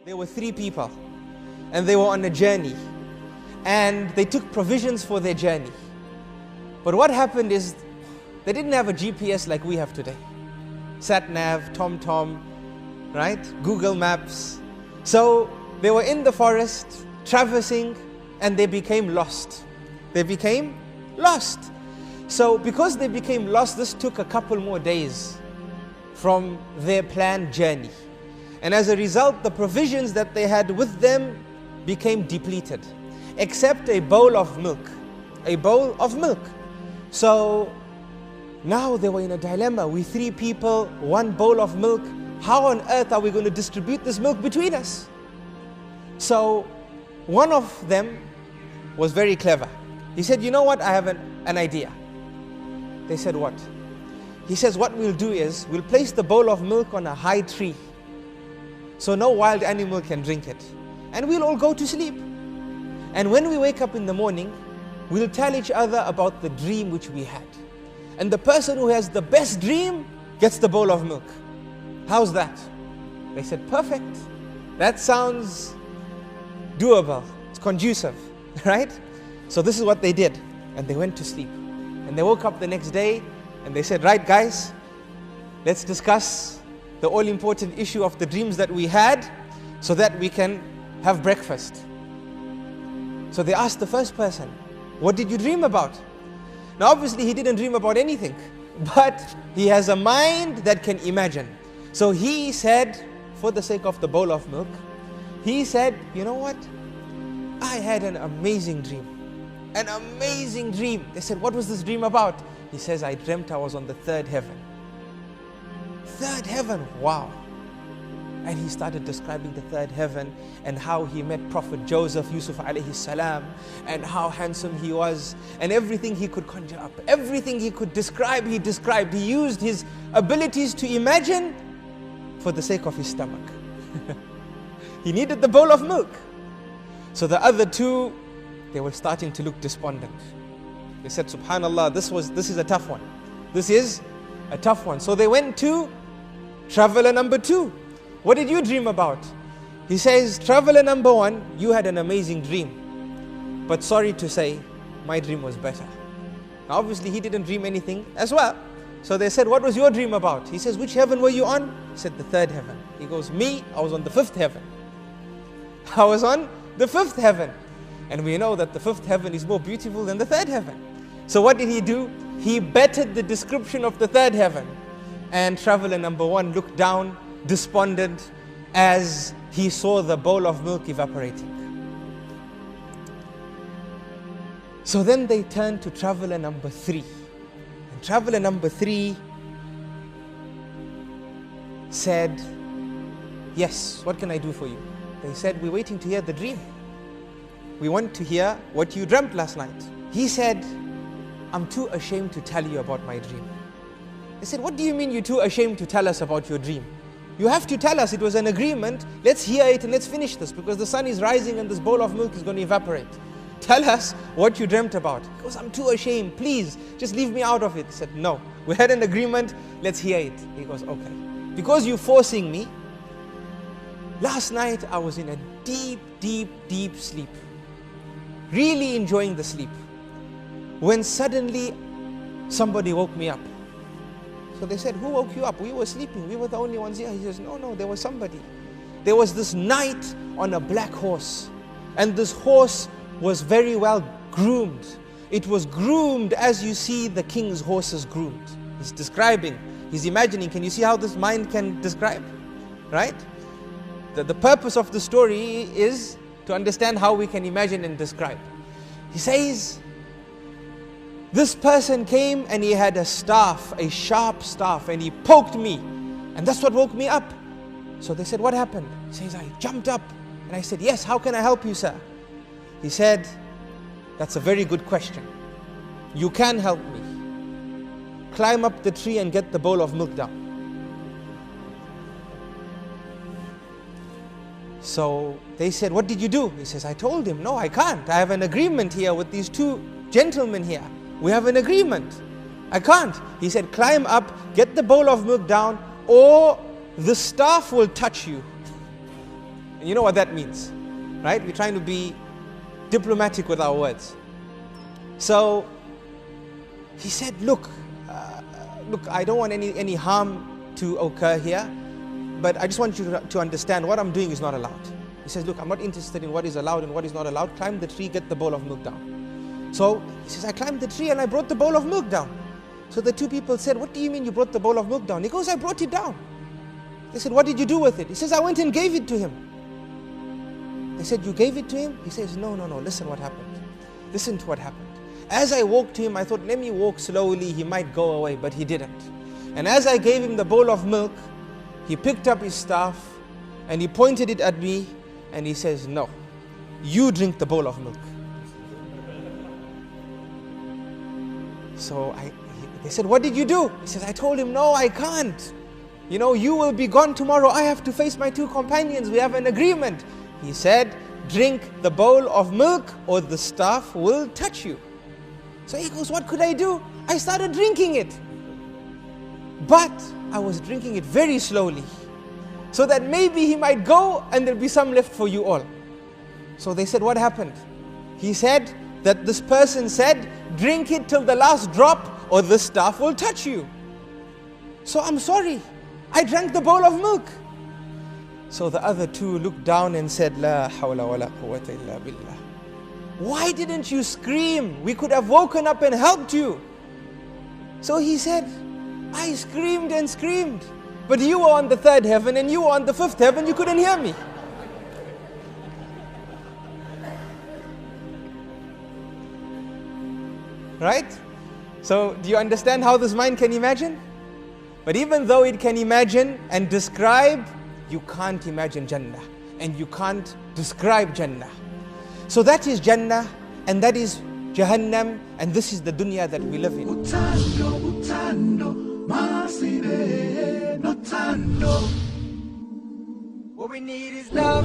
There were 3 people and they were on a journey and they took provisions for their journey. But what happened is they didn't have a GPS like we have today. Sat-nav, TomTom, right? Google Maps. So they were in the forest, traversing, and they became lost. They became lost. So because they became lost, this took a couple more days from their planned journey. And as a result, the provisions that they had with them became depleted, except a bowl of milk. A bowl of milk. So now they were in a dilemma. We 3 people, 1 bowl of milk. How on earth are we going to distribute this milk between us? So one of them was very clever. He said, you know what, I have an idea. They said, what? He says, what we'll do is, we'll place the bowl of milk on a high tree, so no wild animal can drink it. And we'll all go to sleep. And when we wake up in the morning, we'll tell each other about the dream which we had. And the person who has the best dream gets the bowl of milk. How's that? They said, perfect. That sounds doable. It's conducive, right? So this is what they did. And they went to sleep. And they woke up the next day and they said, right guys, let's discuss the all-important issue of the dreams that we had so that we can have breakfast. So they asked the first person, what did you dream about? Now obviously he didn't dream about anything, but he has a mind that can imagine. So he said, for the sake of the bowl of milk, he said, you know what? I had an amazing dream. An amazing dream. They said, what was this dream about? He says, I dreamt I was on the 3rd heaven. 3rd heaven, wow. And he started describing the 3rd heaven and how he met Prophet Joseph, Yusuf alayhi salam, and how handsome he was, and everything he could conjure up, everything he could describe, he described. He used his abilities to imagine for the sake of his stomach. He needed the bowl of milk. So the other 2, they were starting to look despondent. They said, subhanallah, this is a tough one. This is a tough one. So they went to traveler number 2. What did you dream about? He says, traveler number 1, you had an amazing dream. But sorry to say, my dream was better. Now obviously he didn't dream anything as well. So they said, what was your dream about? He says, which heaven were you on? He said, the 3rd heaven. He goes, me, I was on the 5th heaven. I was on the 5th heaven. And we know that the 5th heaven is more beautiful than the 3rd heaven. So what did he do? He bettered the description of the 3rd heaven. And traveler number 1 looked down, despondent, as he saw the bowl of milk evaporating. So then they turned to traveler number 3. And traveler number 3 said, yes, what can I do for you? They said, we're waiting to hear the dream. We want to hear what you dreamt last night. He said, I'm too ashamed to tell you about my dream. They said, what do you mean you're too ashamed to tell us about your dream? You have to tell us, it was an agreement. Let's hear it and let's finish this, because the sun is rising and this bowl of milk is going to evaporate. Tell us what you dreamt about. He goes, I'm too ashamed, please, just leave me out of it. He said, no, we had an agreement, let's hear it. He goes, okay. Because you're forcing me, last night I was in a deep, deep, deep sleep. Really enjoying the sleep. When suddenly somebody woke me up. So they said, who woke you up? We were sleeping, we were the only ones here. He says, no, there was somebody. There was this knight on a black horse. And this horse was very well groomed. It was groomed as you see the king's horses groomed. He's describing, he's imagining. Can you see how this mind can describe? Right? The purpose of the story is to understand how we can imagine and describe. He says, this person came and he had a staff, a sharp staff, and he poked me. And that's what woke me up. So they said, what happened? He says, I jumped up. And I said, yes, how can I help you, sir? He said, that's a very good question. You can help me. Climb up the tree and get the bowl of milk down. So they said, what did you do? He says, I told him, no, I can't. I have an agreement here with these 2 gentlemen here. We have an agreement. I can't. He said, climb up, get the bowl of milk down, or the staff will touch you. And you know what that means, right? We're trying to be diplomatic with our words. So he said, look, I don't want any harm to occur here, but I just want you to understand what I'm doing is not allowed. He says, look, I'm not interested in what is allowed and what is not allowed. Climb the tree, get the bowl of milk down. So he says, I climbed the tree and I brought the bowl of milk down. So the two people said, what do you mean you brought the bowl of milk down? He goes, I brought it down. They said, what did you do with it? He says, I went and gave it to him. They said, you gave it to him? He says, no, listen what happened. Listen to what happened. As I walked to him, I thought, let me walk slowly, he might go away, but he didn't. And as I gave him the bowl of milk, he picked up his staff and he pointed it at me and he says, no, you drink the bowl of milk. So they said, what did you do? He says, I told him, no, I can't. You know, you will be gone tomorrow. I have to face my two companions. We have an agreement. He said, drink the bowl of milk or the staff will touch you. So he goes, what could I do? I started drinking it. But I was drinking it very slowly, so that maybe he might go and there'll be some left for you all. So they said, what happened? He said that this person said, drink it till the last drop or the staff will touch you. So I'm sorry, I drank the bowl of milk. So the other two looked down and said, La hawla wa la quwwata illa billah. Why didn't you scream? We could have woken up and helped you. So he said, I screamed and screamed, but you were on the third heaven and you were on the fifth heaven, you couldn't hear me. Right? So do you understand how this mind can imagine? But even though it can imagine and describe, you can't imagine Jannah and you can't describe Jannah. So that is Jannah and that is Jahannam, and this is the dunya that we live in. What we need is love.